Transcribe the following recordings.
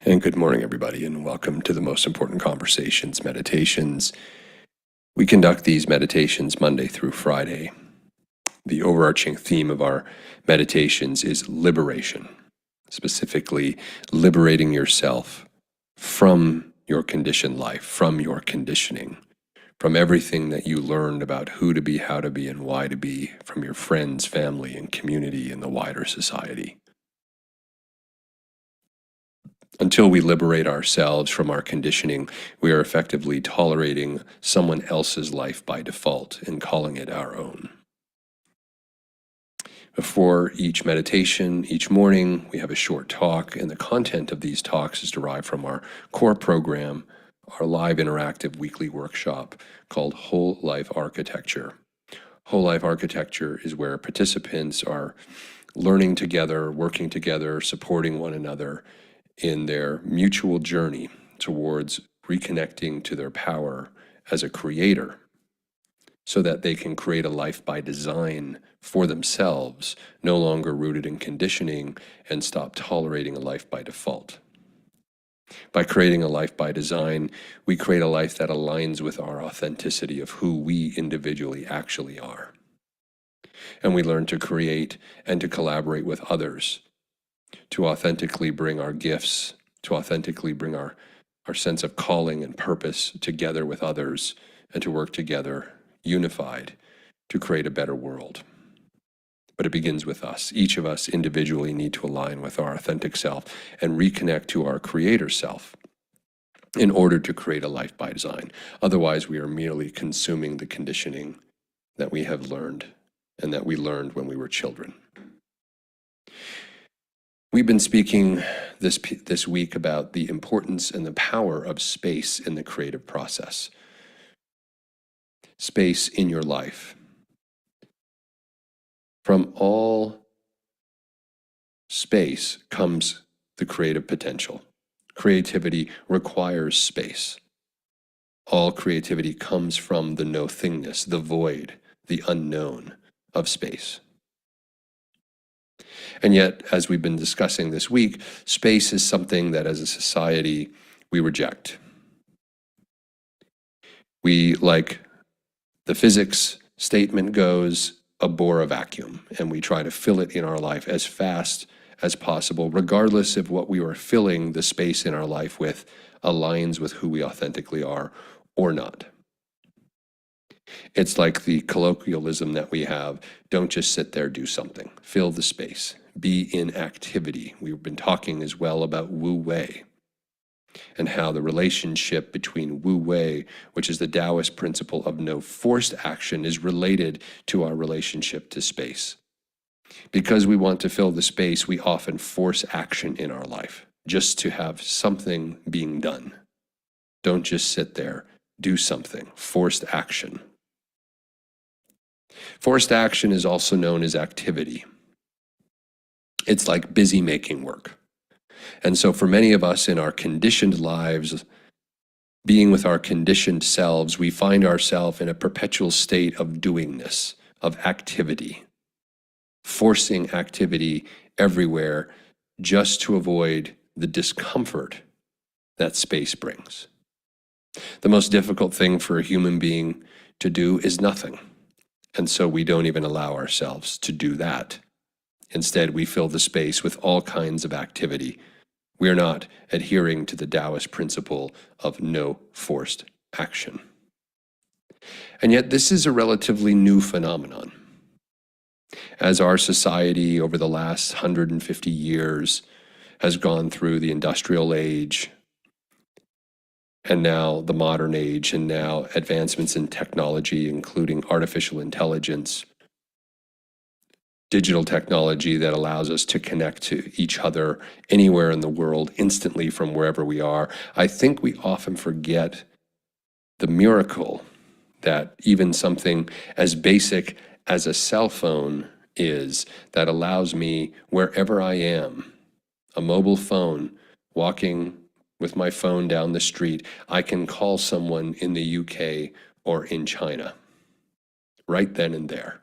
And good morning, everybody, and welcome to the Most Important Conversations meditations. We conduct these meditations Monday through Friday. The overarching theme of our meditations is liberation, specifically liberating yourself from your conditioned life, from your conditioning, from everything that you learned about who to be, how to be, and why to be from your friends, family, and community and the wider society. Until we liberate ourselves from our conditioning, we are effectively tolerating someone else's life by default and calling it our own. Before each meditation, each morning, we have a short talk, and the content of these talks is derived from our core program, our live interactive weekly workshop called Whole Life Architecture. Whole Life Architecture is where participants are learning together, working together, supporting one another in their mutual journey towards reconnecting to their power as a creator so that they can create a life by design for themselves, no longer rooted in conditioning, and stop tolerating a life by default. By creating a life by design, we create a life that aligns with our authenticity of who we individually actually are. And we learn to create and to collaborate with others, to authentically bring our gifts, to authentically bring our sense of calling and purpose together with others, and to work together, unified, to create a better world. But it begins with us. Each of us individually need to align with our authentic self and reconnect to our creator self in order to create a life by design. Otherwise, we are merely consuming the conditioning that we have learned and that we learned when we were children. We've been speaking this week about the importance and the power of space in the creative process. Space in your life. From all space comes the creative potential. Creativity requires space. All creativity comes from the no-thingness, the void, the unknown of space. And yet, as we've been discussing this week, space is something that as a society we reject. We, like the physics statement goes, abhor a vacuum, and we try to fill it in our life as fast as possible, regardless of what we are filling the space in our life with aligns with who we authentically are or not. It's like the colloquialism that we have, don't just sit there, do something. Fill the space. Be in activity. We've been talking as well about Wu Wei and how the relationship between Wu Wei, which is the Taoist principle of no forced action, is related to our relationship to space. Because we want to fill the space, we often force action in our life just to have something being done. Don't just sit there, do something. Forced action. Forced action is also known as activity. It's like busy making work. And so for many of us in our conditioned lives, being with our conditioned selves, we find ourselves in a perpetual state of doingness, of activity, forcing activity everywhere just to avoid the discomfort that space brings. The most difficult thing for a human being to do is nothing. And so we don't even allow ourselves to do that. Instead, we fill the space with all kinds of activity. We're not adhering to the Taoist principle of no forced action. And yet this is a relatively new phenomenon. As our society over the last 150 years has gone through the industrial age, and now the modern age, and now advancements in technology, including artificial intelligence, digital technology that allows us to connect to each other anywhere in the world instantly from wherever we are, I think we often forget the miracle that even something as basic as a cell phone is that allows me, wherever I am, a mobile phone, walking with my phone down the street, I can call someone in the UK or in China right then and there.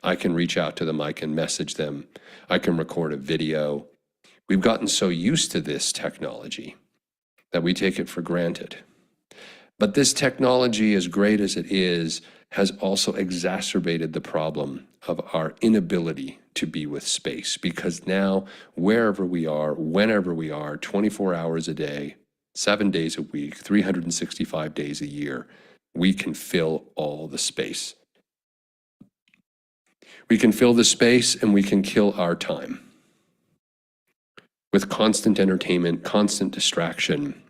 I can reach out to them, I can message them, I can record a video, We've gotten so used to this technology that we take it for granted. But this technology, as great as it is, has also exacerbated the problem of our inability to be with space, because now, wherever we are, whenever we are, 24 hours a day, 7 days a week, 365 days a year, we can fill all the space. We can fill the space and we can kill our time with constant entertainment, constant distraction.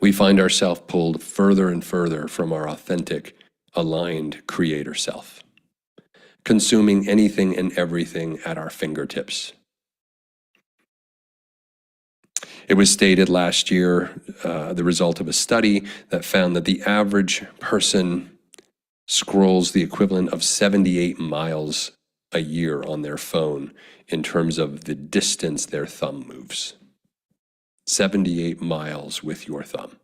We find ourselves pulled further and further from our authentic, aligned creator self, consuming anything and everything at our fingertips. It was stated last year, the result of a study that found that the average person scrolls the equivalent of 78 miles a year on their phone in terms of the distance their thumb moves. 78 miles with your thumb.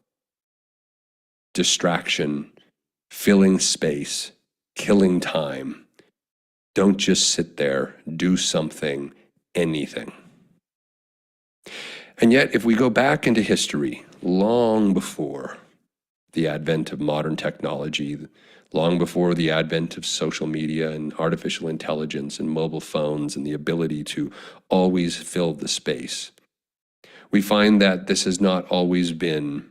Distraction, filling space, killing time. Don't just sit there, do something, anything. And yet, if we go back into history, long before the advent of modern technology, long before the advent of social media and artificial intelligence and mobile phones and the ability to always fill the space, we find that this has not always been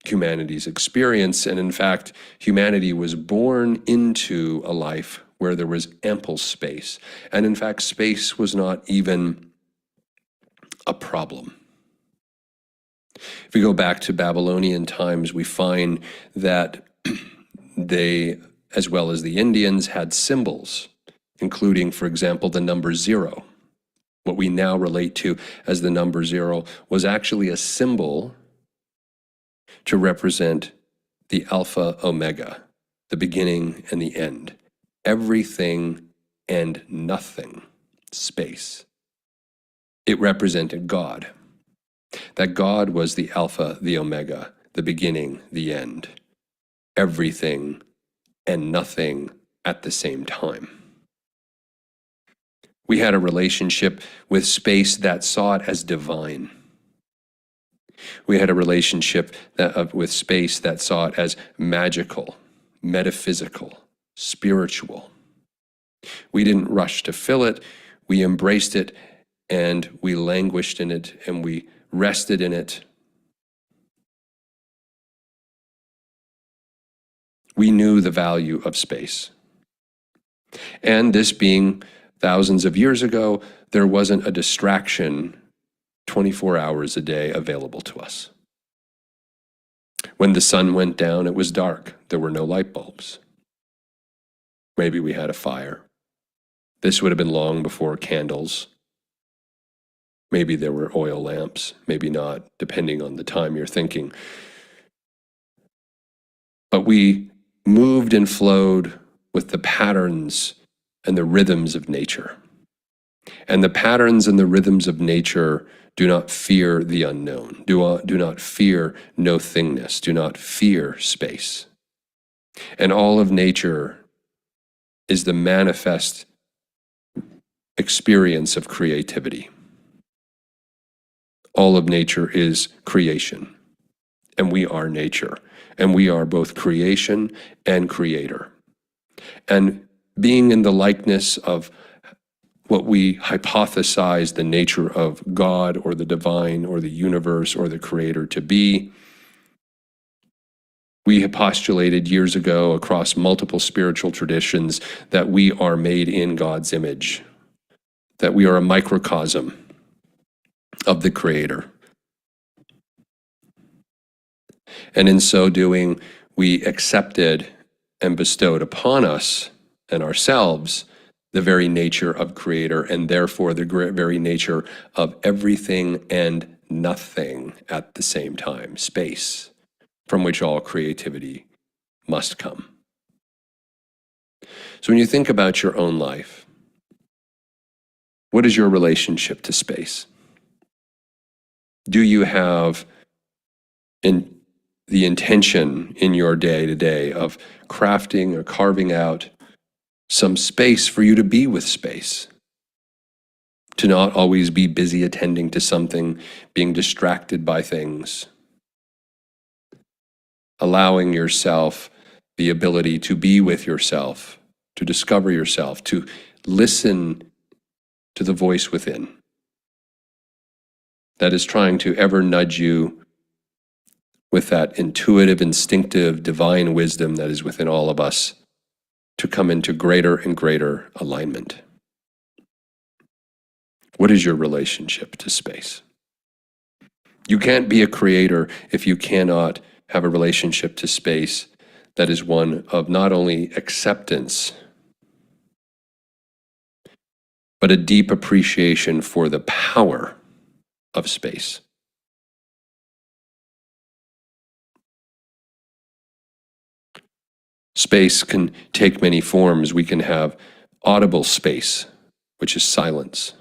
humanity's experience. And in fact, humanity was born into a life where there was ample space. And in fact, space was not even a problem. If we go back to Babylonian times, we find that they, as well as the Indians, had symbols, including, for example, the number 0. What we now relate to as the number 0 was actually a symbol to represent the Alpha Omega, the beginning and the end, everything and nothing, space. It represented God, that God was the Alpha, the Omega, the beginning, the end, everything and nothing at the same time. We had a relationship with space that saw it as divine. We had a relationship with space that saw it as magical, metaphysical, spiritual. We didn't rush to fill it, we embraced it, and we languished in it, and we rested in it. We knew the value of space. And this being thousands of years ago, there wasn't a distraction 24 hours a day available to us. When the sun went down, it was dark. There were no light bulbs. Maybe we had a fire. This would have been long before candles. Maybe there were oil lamps, maybe not, depending on the time you're thinking. But we moved and flowed with the patterns and the rhythms of nature. And the patterns and the rhythms of nature do not fear the unknown, do not fear no-thingness, do not fear space. And all of nature is the manifest experience of creativity. All of nature is creation, and we are nature, and we are both creation and creator. And being in the likeness of what we hypothesize the nature of God or the divine or the universe or the creator to be, we have postulated years ago across multiple spiritual traditions that we are made in God's image, that we are a microcosm of the creator. And in so doing, we accepted and bestowed upon us and ourselves the very nature of creator, and therefore the very nature of everything and nothing at the same time, space, from which all creativity must come. So when you think about your own life, what is your relationship to space? Do you have the intention in your day-to-day of crafting or carving out some space for you to be with space? to not always be busy attending to something, being distracted by things, allowing yourself the ability to be with yourself, to discover yourself, to listen to the voice within that is trying to ever nudge you with that intuitive, instinctive, divine wisdom that is within all of us to come into greater and greater alignment. What is your relationship to space? You can't be a creator if you cannot have a relationship to space that is one of not only acceptance, but a deep appreciation for the power of space. Space can take many forms. We can have audible space, which is silence.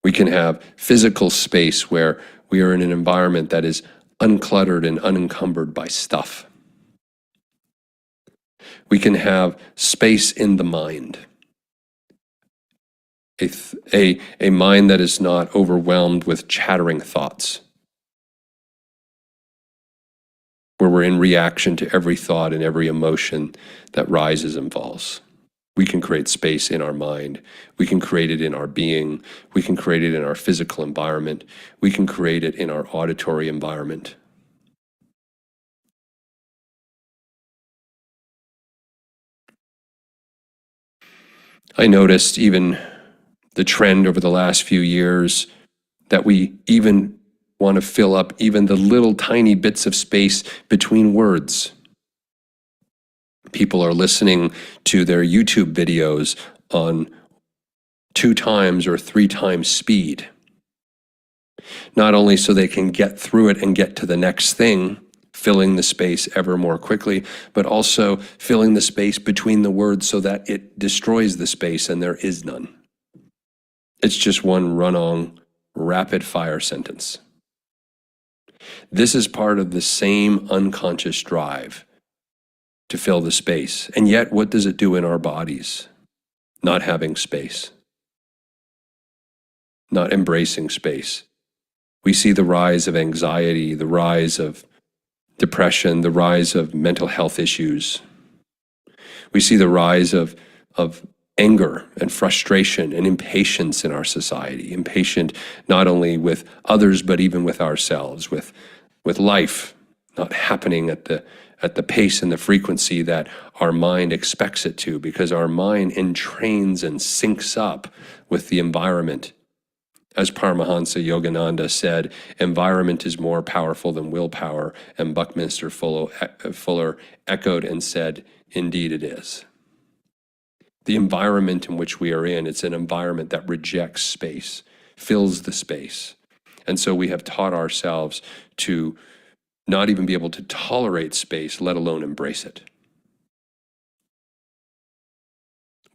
We can have physical space where we are in an environment that is uncluttered and unencumbered by stuff. We can have space in the mind, a mind that is not overwhelmed with chattering thoughts, where we're in reaction to every thought and every emotion that rises and falls. We can create space in our mind. We can create it in our being. We can create it in our physical environment. We can create it in our auditory environment. I noticed even the trend over the last few years that we even want to fill up even the little tiny bits of space between words. People are listening to their YouTube videos on 2 times or 3 times speed. Not only so they can get through it and get to the next thing, filling the space ever more quickly, but also filling the space between the words so that it destroys the space and there is none. It's just one run-on, rapid-fire sentence. This is part of the same unconscious drive to fill the space. And yet, what does it do in our bodies? Not having space. Not embracing space. We see the rise of anxiety, the rise of depression, the rise of mental health issues. We see the rise of anger and frustration and impatience in our society. Impatient not only with others, but even with ourselves, with life not happening at the pace and the frequency that our mind expects it to, because our mind entrains and syncs up with the environment. As Paramahansa Yogananda said, environment is more powerful than willpower, and Buckminster Fuller echoed and said, indeed it is. The environment in which we are in, it's an environment that rejects space, fills the space. And so we have taught ourselves to not even be able to tolerate space, let alone embrace it.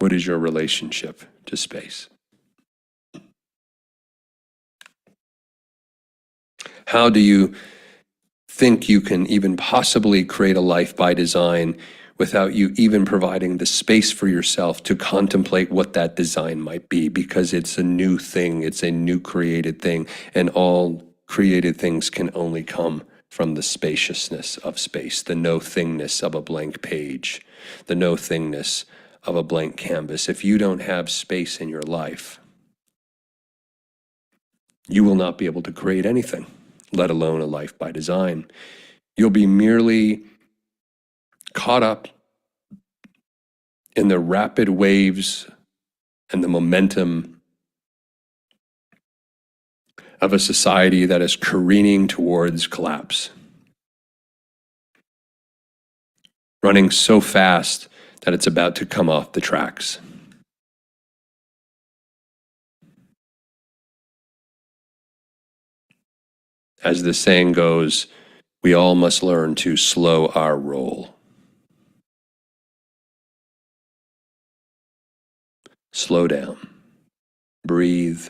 What is your relationship to space? How do you think you can even possibly create a life by design without you even providing the space for yourself to contemplate what that design might be? Because it's a new thing, it's a new created thing, and all created things can only come from the spaciousness of space, the no-thingness of a blank page, the no-thingness of a blank canvas. If you don't have space in your life, you will not be able to create anything, let alone a life by design. You'll be merely caught up in the rapid waves and the momentum of a society that is careening towards collapse, running so fast that it's about to come off the tracks. As the saying goes, we all must learn to slow our roll. Slow down, breathe,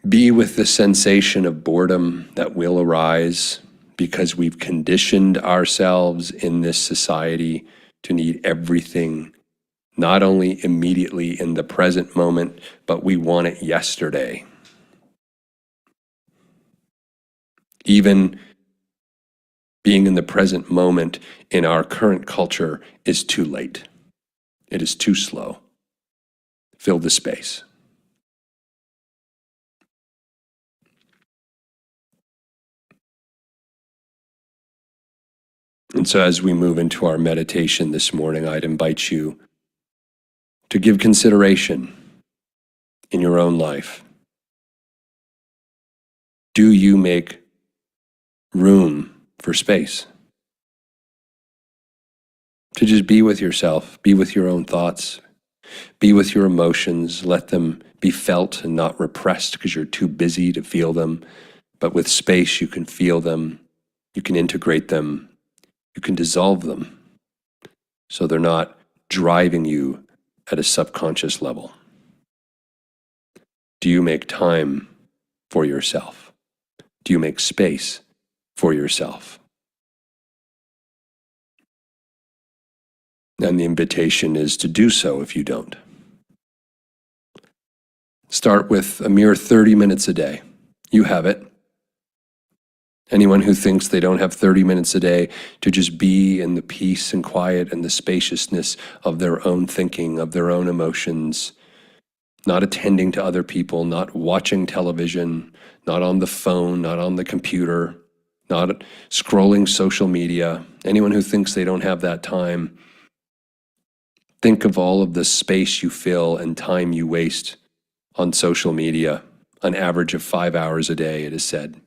be with the sensation of boredom that will arise because we've conditioned ourselves in this society to need everything not only immediately in the present moment, but we want it yesterday. Even being in the present moment in our current culture is too late. It is too slow. Fill the space. And so as we move into our meditation this morning, I'd invite you to give consideration in your own life. Do you make room for space to just be with yourself, be with your own thoughts, be with your emotions, let them be felt and not repressed because you're too busy to feel them. But with space, you can feel them, you can integrate them, you can dissolve them so they're not driving you at a subconscious level. Do you make time for yourself? Do you make space for yourself? And the invitation is to do so if you don't. Start with a mere 30 minutes a day. You have it. Anyone who thinks they don't have 30 minutes a day to just be in the peace and quiet and the spaciousness of their own thinking, of their own emotions, not attending to other people, not watching television, not on the phone, not on the computer, not scrolling social media. Anyone who thinks they don't have that time, think of all of the space you fill and time you waste on social media, an average of 5 hours a day, it is said.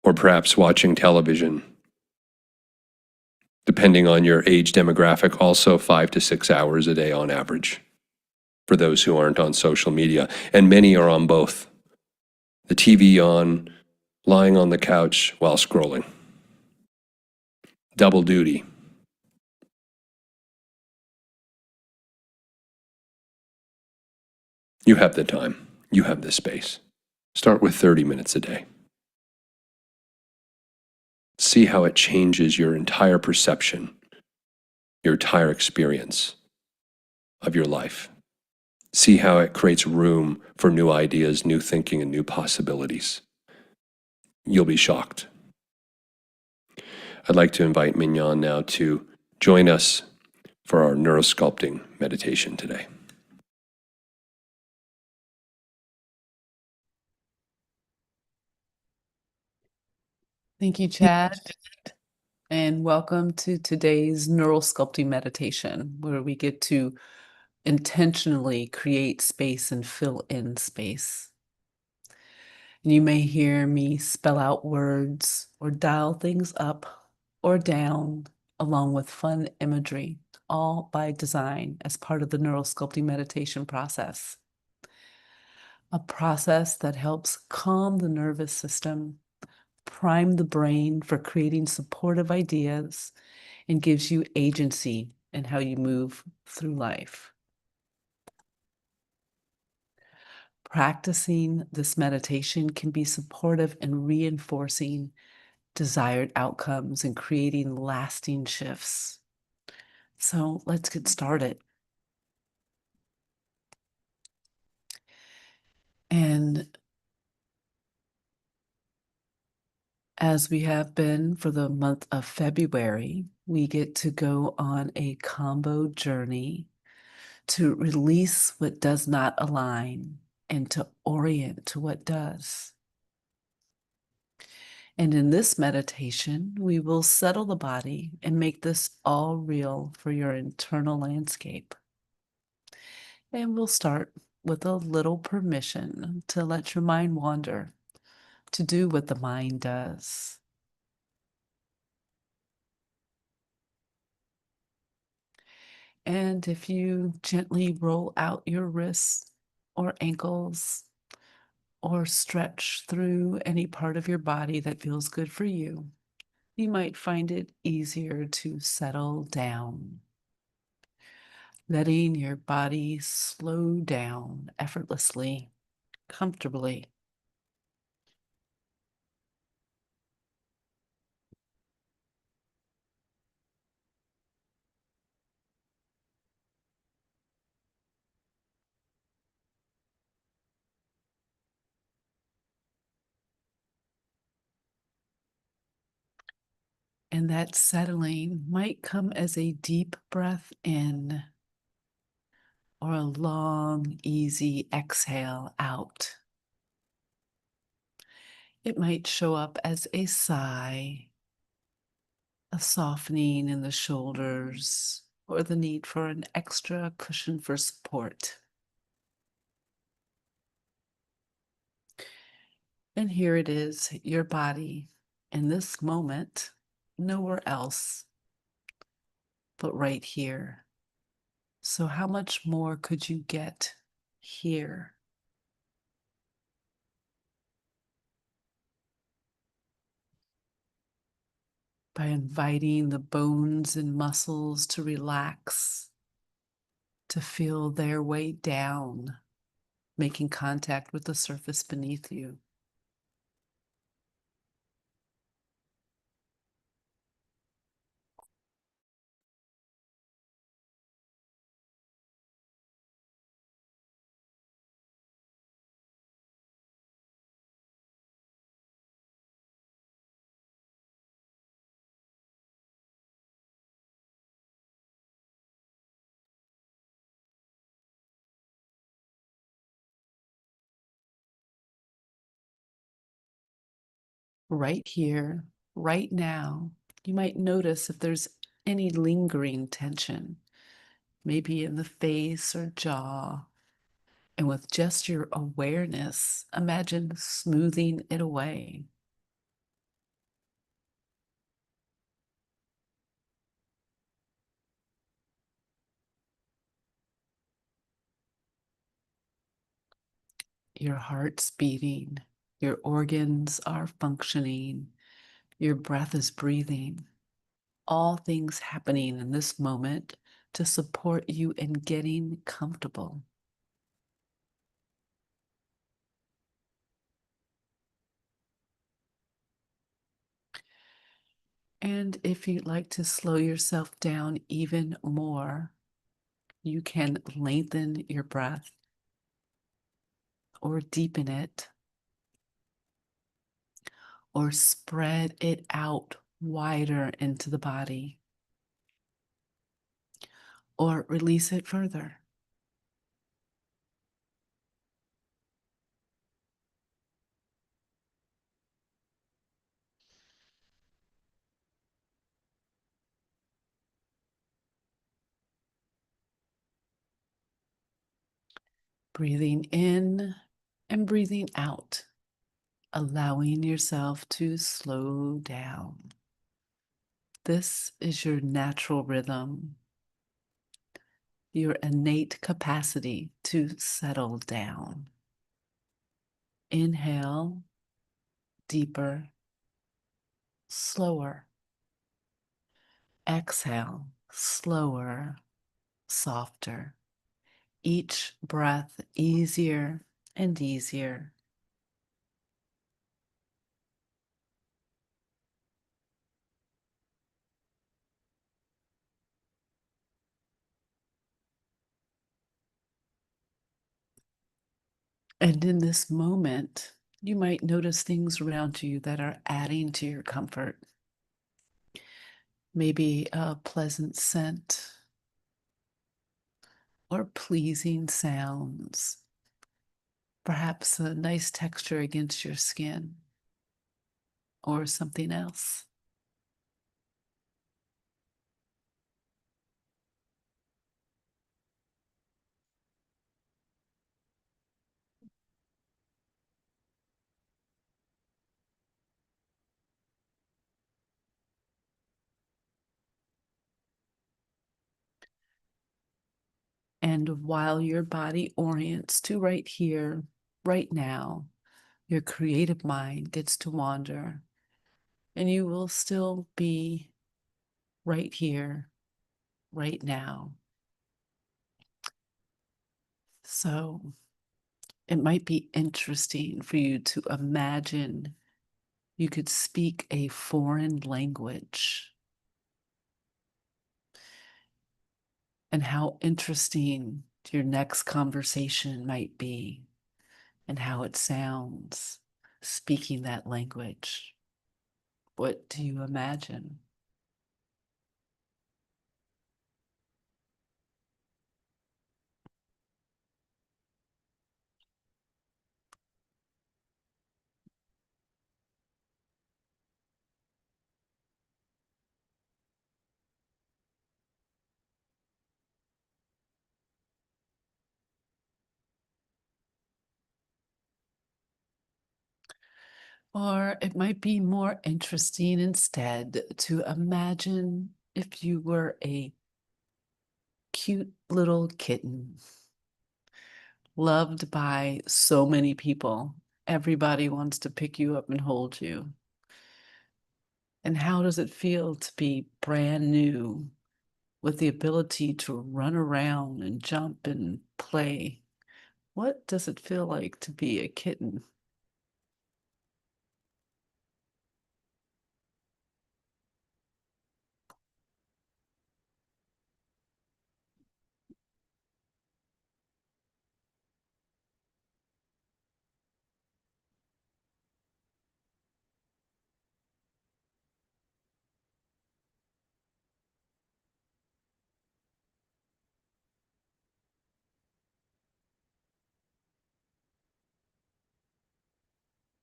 Or perhaps watching television, depending on your age demographic, also 5 to 6 hours a day on average for those who aren't on social media. And many are on both. The TV on, lying on the couch while scrolling. Double duty. You have the time. You have the space. Start with 30 minutes a day. See how it changes your entire perception, your entire experience of your life. See how it creates room for new ideas, new thinking, and new possibilities. You'll be shocked. I'd like to invite Mignon now to join us for our neurosculpting meditation today. Thank you, Chad, and welcome to today's neural sculpting meditation, where we get to intentionally create space and fill in space. And you may hear me spell out words or dial things up or down, along with fun imagery, all by design as part of the neural sculpting meditation process. A process that helps calm the nervous system, prime the brain for creating supportive ideas, and gives you agency in how you move through life. Practicing this meditation can be supportive in reinforcing desired outcomes and creating lasting shifts. So let's get started. And as we have been for the month of February, we get to go on a combo journey to release what does not align and to orient to what does. And in this meditation, we will settle the body and make this all real for your internal landscape. And we'll start with a little permission to let your mind wander, to do what the mind does. And if you gently roll out your wrists or ankles, or stretch through any part of your body that feels good for you, you might find it easier to settle down. Letting your body slow down effortlessly, comfortably. And that settling might come as a deep breath in or a long, easy exhale out. It might show up as a sigh, a softening in the shoulders, or the need for an extra cushion for support. And here it is, your body in this moment, nowhere else but right here. So, how much more could you get here? By inviting the bones and muscles to relax, to feel their way down, making contact with the surface beneath you. Right here, right now, you might notice if there's any lingering tension, maybe in the face or jaw. And with just your awareness, imagine smoothing it away. Your heart's beating, your organs are functioning, your breath is breathing. All things happening in this moment to support you in getting comfortable. And if you'd like to slow yourself down even more, you can lengthen your breath or deepen it or spread it out wider into the body or release it further. Breathing in and breathing out, allowing yourself to slow down. This is your natural rhythm, your innate capacity to settle down. Inhale, deeper, slower. Exhale, slower, softer. Each breath easier and easier. And in this moment, you might notice things around you that are adding to your comfort. Maybe a pleasant scent or pleasing sounds. Perhaps a nice texture against your skin or something else. And while your body orients to right here, right now, your creative mind gets to wander, and you will still be right here, right now. So it might be interesting for you to imagine you could speak a foreign language and how interesting your next conversation might be and how it sounds speaking that language. What do you imagine? Or it might be more interesting instead to imagine if you were a cute little kitten loved by so many people. Everybody wants to pick you up and hold you. And how does it feel to be brand new with the ability to run around and jump and play? What does it feel like to be a kitten?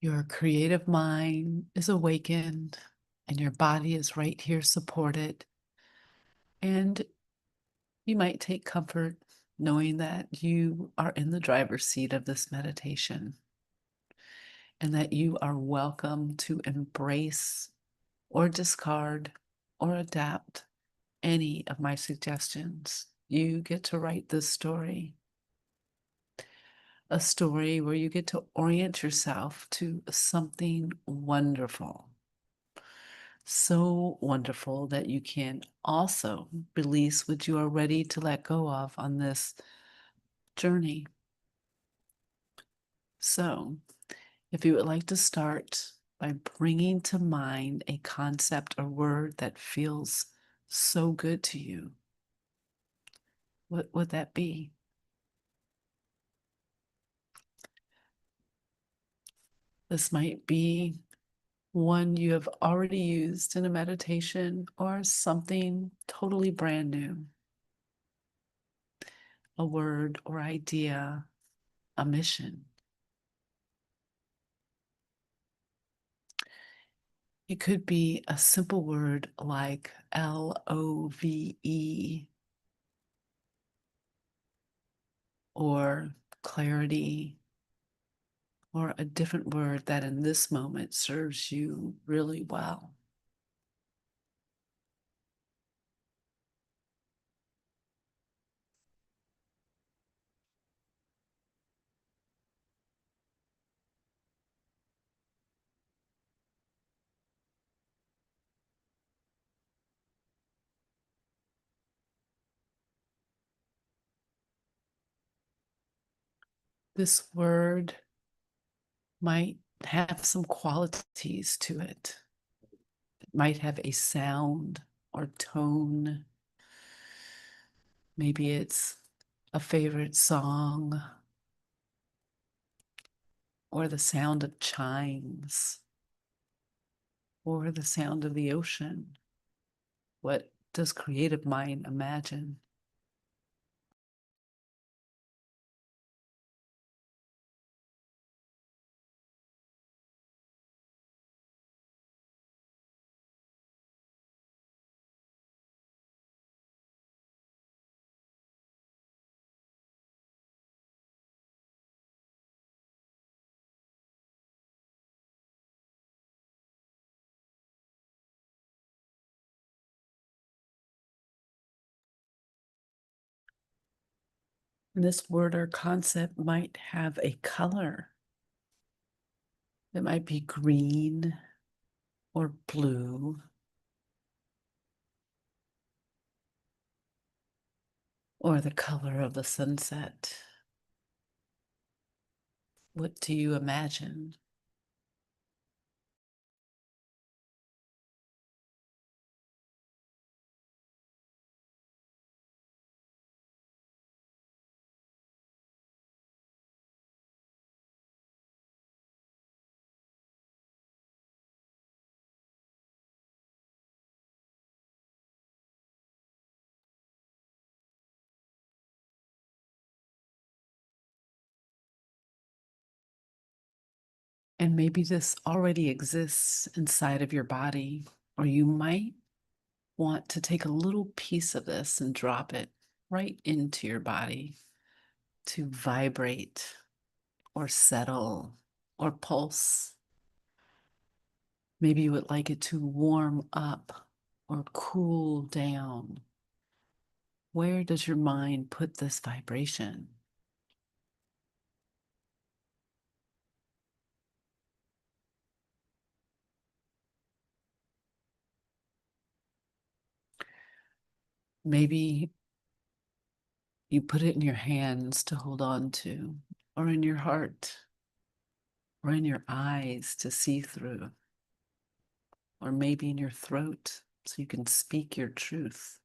Your creative mind is awakened and your body is right here supported. And you might take comfort knowing that you are in the driver's seat of this meditation and that you are welcome to embrace or discard or adapt any of my suggestions. You get to write this story, a story where you get to orient yourself to something wonderful. So wonderful that you can also release what you are ready to let go of on this journey. So, if you would like to start by bringing to mind a concept or word that feels so good to you, what would that be? This might be one you have already used in a meditation or something totally brand new, a word or idea, a mission. It could be a simple word like LOVE or clarity, or a different word that in this moment serves you really well. This word might have some qualities to it. It might have a sound or tone. Maybe it's a favorite song or the sound of chimes or the sound of the ocean. What does creative mind imagine? And this word or concept might have a color. It might be green or blue or the color of the sunset. What do you imagine? And maybe this already exists inside of your body, or you might want to take a little piece of this and drop it right into your body to vibrate or settle or pulse. Maybe you would like it to warm up or cool down. Where does your mind put this vibration? Maybe you put it in your hands to hold on to, or in your heart, or in your eyes to see through, or maybe in your throat so you can speak your truth.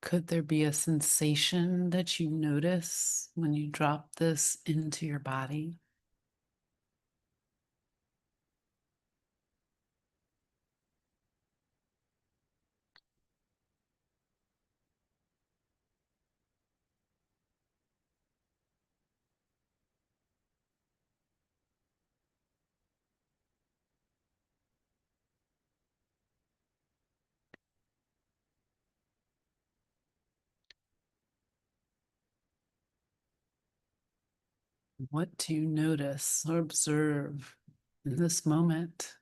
Could there be a sensation that you notice when you drop this into your body? What do you notice or observe in this moment?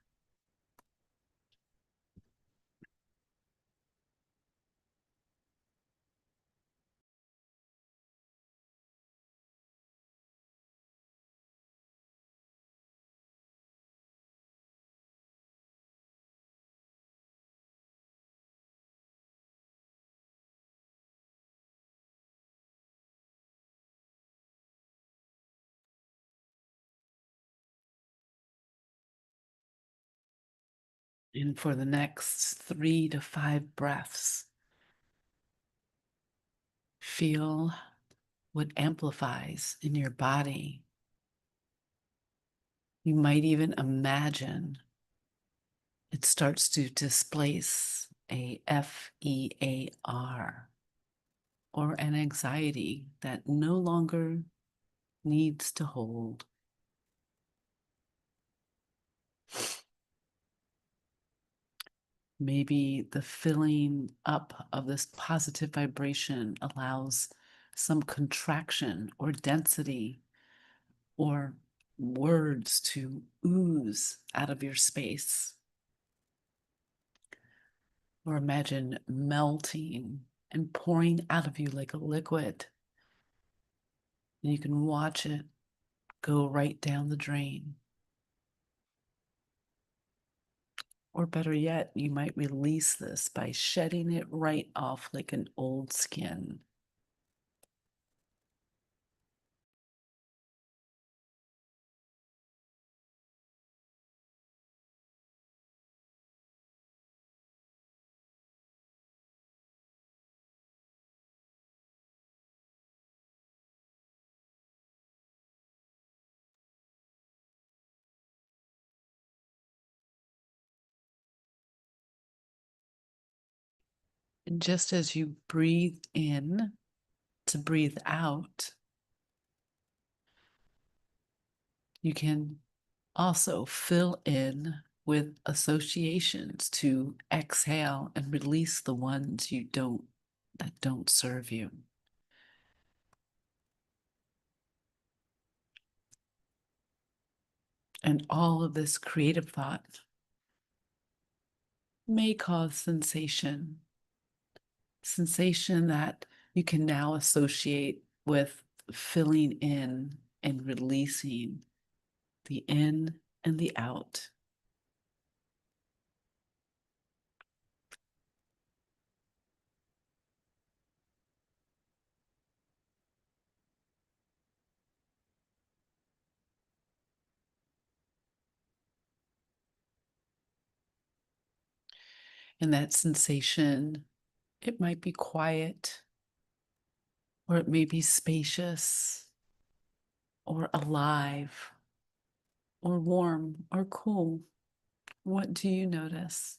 And for the next 3 to 5 breaths, feel what amplifies in your body. You might even imagine it starts to displace a FEAR or an anxiety that no longer needs to hold. Maybe the filling up of this positive vibration allows some contraction or density or words to ooze out of your space. Or imagine melting and pouring out of you like a liquid. And you can watch it go right down the drain. Or better yet, you might release this by shedding it right off like an old skin. And just as you breathe in to breathe out, you can also fill in with associations to exhale and release the ones that don't serve you. And all of this creative thought may cause sensation that you can now associate with filling in and releasing the in and the out. And that sensation, it might be quiet, or it may be spacious, or alive, or warm, or cool. What do you notice?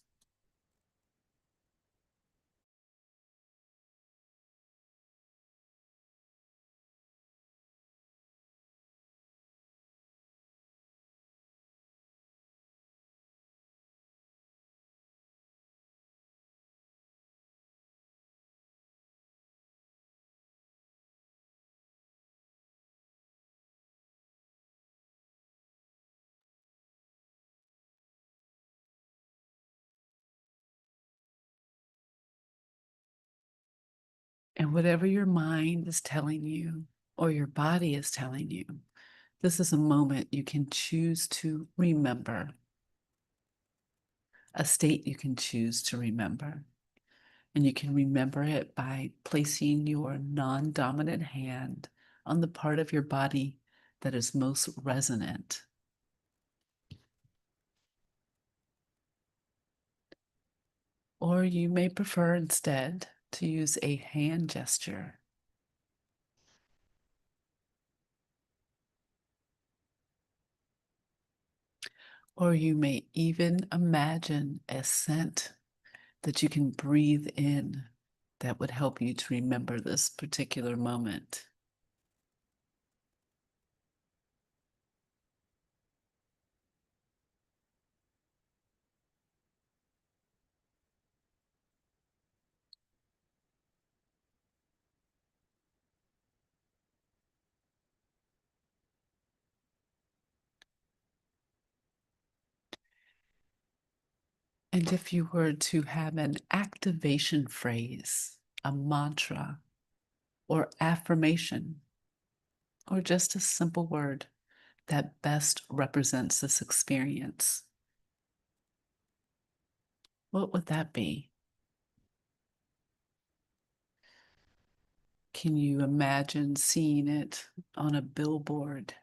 And whatever your mind is telling you or your body is telling you, this is a moment you can choose to remember, a state you can choose to remember. And you can remember it by placing your non dominant hand on the part of your body that is most resonant. Or you may prefer instead to use a hand gesture. Or you may even imagine a scent that you can breathe in that would help you to remember this particular moment. And if you were to have an activation phrase, a mantra, or affirmation, or just a simple word that best represents this experience, what would that be? Can you imagine seeing it on a billboard?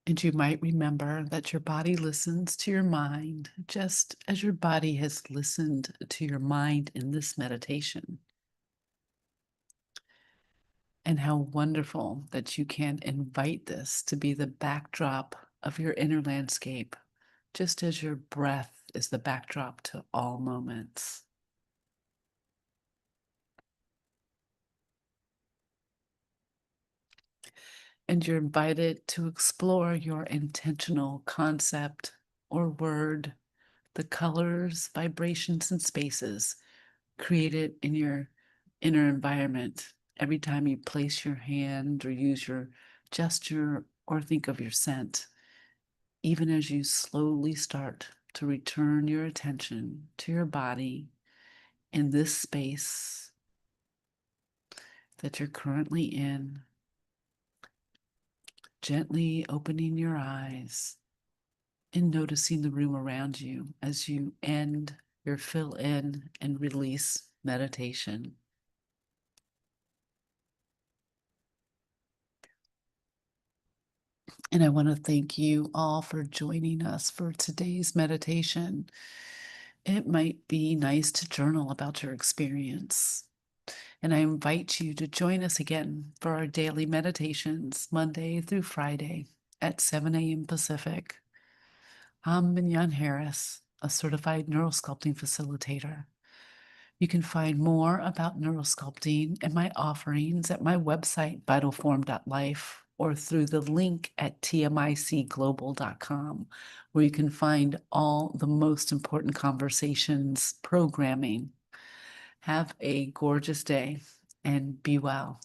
And you might remember that your body listens to your mind just as your body has listened to your mind in this meditation. And how wonderful that you can invite this to be the backdrop of your inner landscape, just as your breath is the backdrop to all moments. And you're invited to explore your intentional concept or word, the colors, vibrations, and spaces created in your inner environment every time you place your hand or use your gesture or think of your scent, even as you slowly start to return your attention to your body in this space that you're currently in, gently opening your eyes and noticing the room around you as you end your fill in and release meditation. And I want to thank you all for joining us for today's meditation. It might be nice to journal about your experience. And I invite you to join us again for our daily meditations, Monday through Friday at 7 a.m. Pacific. I'm Mignon Harris, a certified neurosculpting facilitator. You can find more about neurosculpting and my offerings at my website, vitalform.life, or through the link at tmicglobal.com, where you can find all the most important conversations programming. Have a gorgeous day and be well.